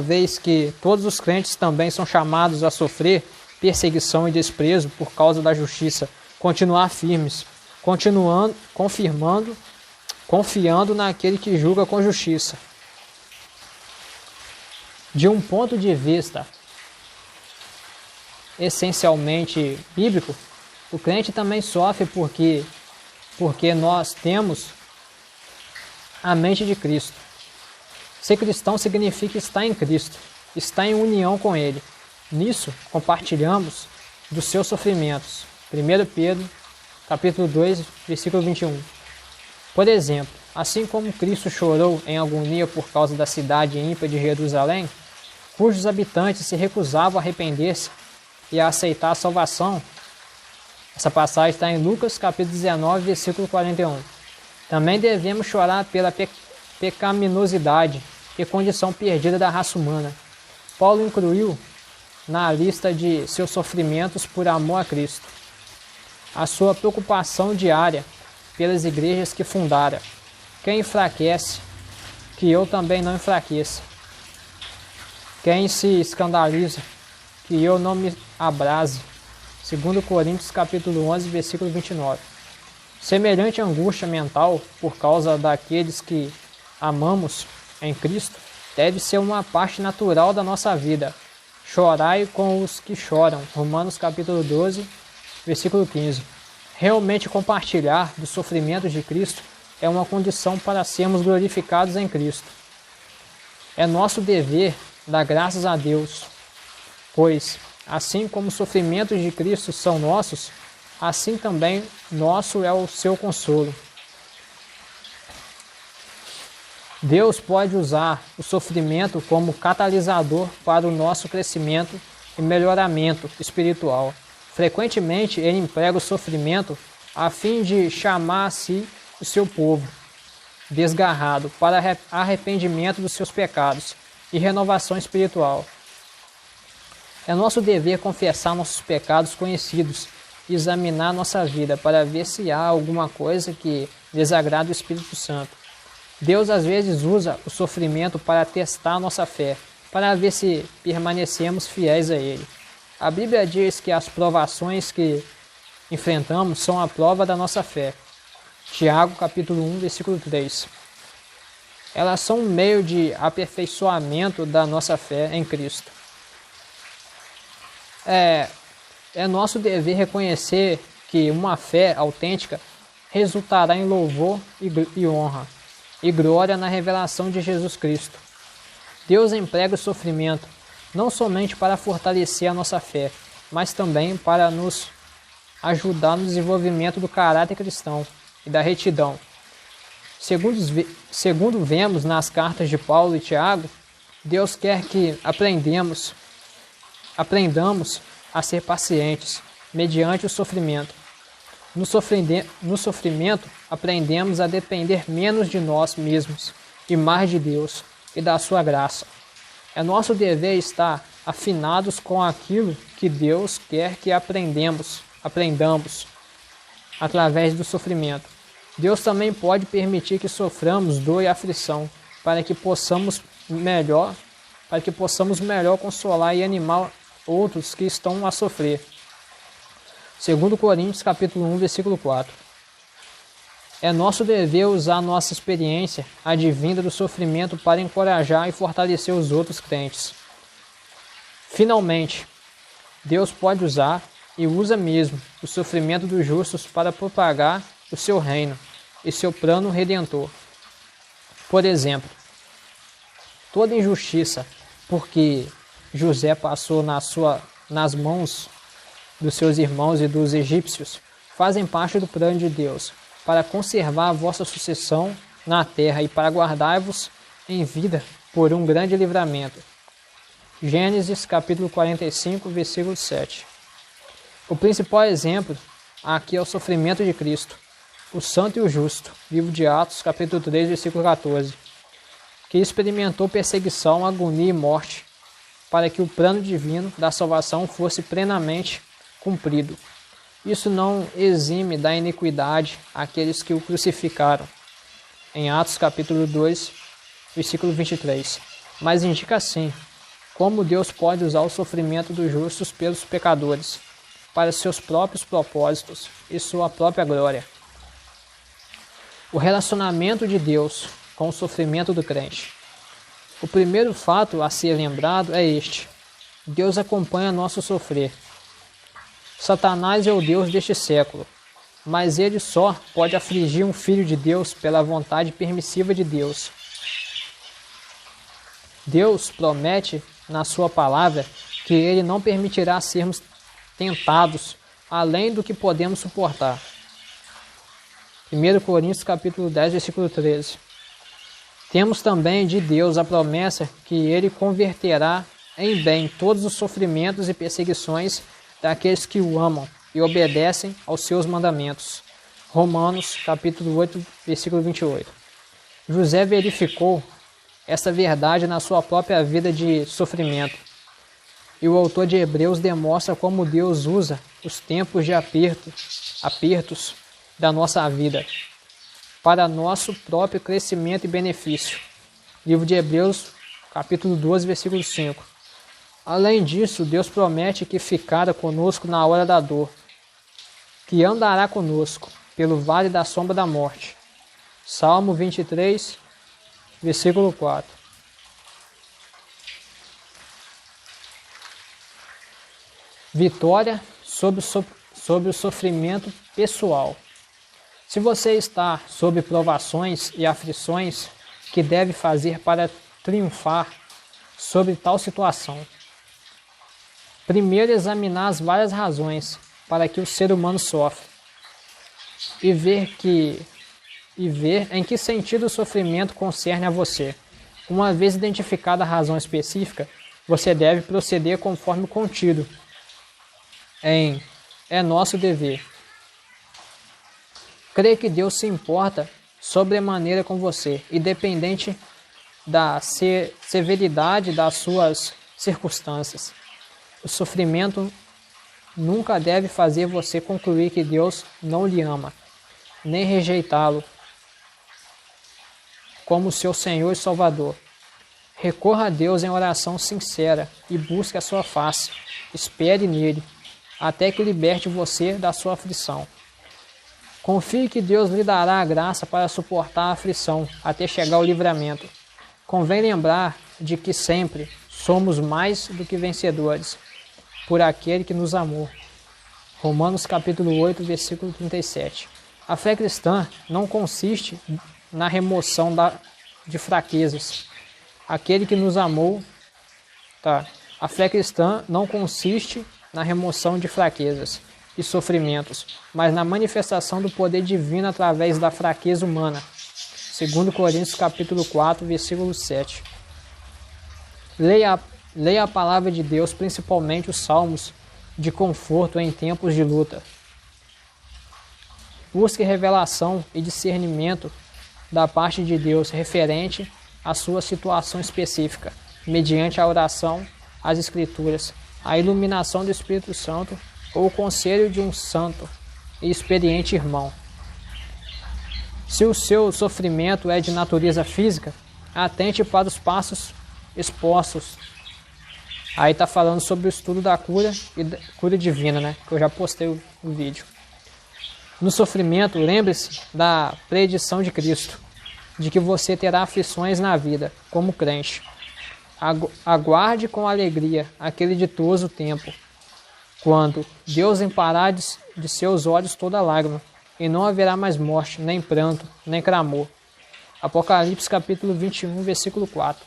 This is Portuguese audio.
vez que todos os crentes também são chamados a sofrer perseguição e desprezo por causa da justiça, continuar firmes, confiando naquele que julga com justiça. De um ponto de vista essencialmente bíblico, o crente também sofre porque nós temos a mente de Cristo. Ser cristão significa estar em Cristo, estar em união com Ele. Nisso, compartilhamos dos seus sofrimentos. 1 Pedro, capítulo 2, versículo 21. Por exemplo, assim como Cristo chorou em agonia por causa da cidade ímpia de Jerusalém, cujos habitantes se recusavam a arrepender-se e a aceitar a salvação. Essa passagem está em Lucas, capítulo 19, versículo 41. Também devemos chorar pela pecaminosidade e condição perdida da raça humana. Paulo incluiu na lista de seus sofrimentos por amor a Cristo a sua preocupação diária pelas igrejas que fundara. Quem enfraquece, que eu também não enfraqueça. Quem se escandaliza, que eu não me abrase. 2 Coríntios capítulo 11, versículo 29. Semelhante angústia mental por causa daqueles que amamos em Cristo deve ser uma parte natural da nossa vida. Chorai com os que choram. Romanos capítulo 12, versículo 15. Realmente compartilhar dos sofrimentos de Cristo é uma condição para sermos glorificados em Cristo. É nosso dever dar graças a Deus, pois, assim como os sofrimentos de Cristo são nossos, assim também nosso é o seu consolo. Deus pode usar o sofrimento como catalisador para o nosso crescimento e melhoramento espiritual. Frequentemente, Ele emprega o sofrimento a fim de chamar a si o seu povo desgarrado para arrependimento dos seus pecados e renovação espiritual. É nosso dever confessar nossos pecados conhecidos e examinar nossa vida para ver se há alguma coisa que desagrada o Espírito Santo. Deus às vezes usa o sofrimento para testar nossa fé, para ver se permanecemos fiéis a Ele. A Bíblia diz que as provações que enfrentamos são a prova da nossa fé. Tiago, capítulo 1, versículo 3. Elas são um meio de aperfeiçoamento da nossa fé em Cristo. É nosso dever reconhecer que uma fé autêntica resultará em louvor e honra e glória na revelação de Jesus Cristo. Deus emprega o sofrimento não somente para fortalecer a nossa fé, mas também para nos ajudar no desenvolvimento do caráter cristão e da retidão. Segundo vemos nas cartas de Paulo e Tiago, Deus quer que aprendamos a ser pacientes mediante o sofrimento. No sofrimento, aprendemos a depender menos de nós mesmos e mais de Deus e da sua graça. É nosso dever estar afinados com aquilo que Deus quer que aprendamos através do sofrimento. Deus também pode permitir que soframos dor e aflição para que possamos melhor consolar e animar outros que estão a sofrer. 2 Coríntios capítulo 1, versículo 4. É nosso dever usar nossa experiência advinda do sofrimento para encorajar e fortalecer os outros crentes. Finalmente, Deus pode usar, e usa mesmo, o sofrimento dos justos para propagar o seu reino e seu plano redentor. Por exemplo, toda injustiça porque José passou nas mãos dos seus irmãos e dos egípcios fazem parte do plano de Deus para conservar a vossa sucessão na terra e para guardar-vos em vida por um grande livramento. Gênesis capítulo 45, versículo 7. O principal exemplo aqui é o sofrimento de Cristo, o santo e o justo, livro de Atos capítulo 3, versículo 14, que experimentou perseguição, agonia e morte, para que o plano divino da salvação fosse plenamente cumprido. Isso não exime da iniquidade aqueles que o crucificaram, em Atos capítulo 2, versículo 23, mas indica sim como Deus pode usar o sofrimento dos justos pelos pecadores para seus próprios propósitos e sua própria glória. O relacionamento de Deus com o sofrimento do crente. O primeiro fato a ser lembrado é este: Deus acompanha nosso sofrer. Satanás é o Deus deste século, mas ele só pode afligir um filho de Deus pela vontade permissiva de Deus. Deus promete na sua palavra que ele não permitirá sermos tentados além do que podemos suportar. 1 Coríntios capítulo 10, versículo 13. Temos também de Deus a promessa que ele converterá em bem todos os sofrimentos e perseguições daqueles que o amam e obedecem aos seus mandamentos. Romanos capítulo 8, versículo 28. José verificou essa verdade na sua própria vida de sofrimento. E o autor de Hebreus demonstra como Deus usa os tempos de apertos da nossa vida para nosso próprio crescimento e benefício. Livro de Hebreus, capítulo 12, versículo 5. Além disso, Deus promete que ficará conosco na hora da dor, que andará conosco pelo vale da sombra da morte. Salmo 23, versículo 4. Vitória sobre o sofrimento pessoal. Se você está sob provações e aflições, que deve fazer para triunfar sobre tal situação? Primeiro, examinar as várias razões para que o ser humano sofre e ver em que sentido o sofrimento concerne a você. Uma vez identificada a razão específica, você deve proceder conforme o contido em É Nosso Dever. Creio que Deus se importa sobremaneira com você, independente da severidade das suas circunstâncias. O sofrimento nunca deve fazer você concluir que Deus não lhe ama, nem rejeitá-lo como seu Senhor e Salvador. Recorra a Deus em oração sincera e busque a sua face. Espere nele, até que liberte você da sua aflição. Confie que Deus lhe dará a graça para suportar a aflição até chegar ao livramento. Convém lembrar de que sempre somos mais do que vencedores por aquele que nos amou. Romanos capítulo 8, versículo 37. A fé cristã não consiste na remoção de fraquezas. Aquele que nos amou, A fé cristã não consiste na remoção de fraquezas e sofrimentos, mas na manifestação do poder divino através da fraqueza humana. 2 Coríntios capítulo 4, versículo 7. Leia a palavra de Deus, principalmente os salmos de conforto em tempos de luta. Busque revelação e discernimento da parte de Deus referente à sua situação específica, mediante a oração, as Escrituras, a iluminação do Espírito Santo ou o conselho de um santo e experiente irmão. Se o seu sofrimento é de natureza física, atente para os passos expostos. Aí está falando sobre o estudo da cura e da cura divina, né? Que eu já postei o vídeo. No sofrimento, lembre-se da predição de Cristo, de que você terá aflições na vida, como crente. Aguarde com alegria aquele ditoso tempo, quando Deus empará de seus olhos toda lágrima, e não haverá mais morte, nem pranto, nem clamor. Apocalipse capítulo 21, versículo 4.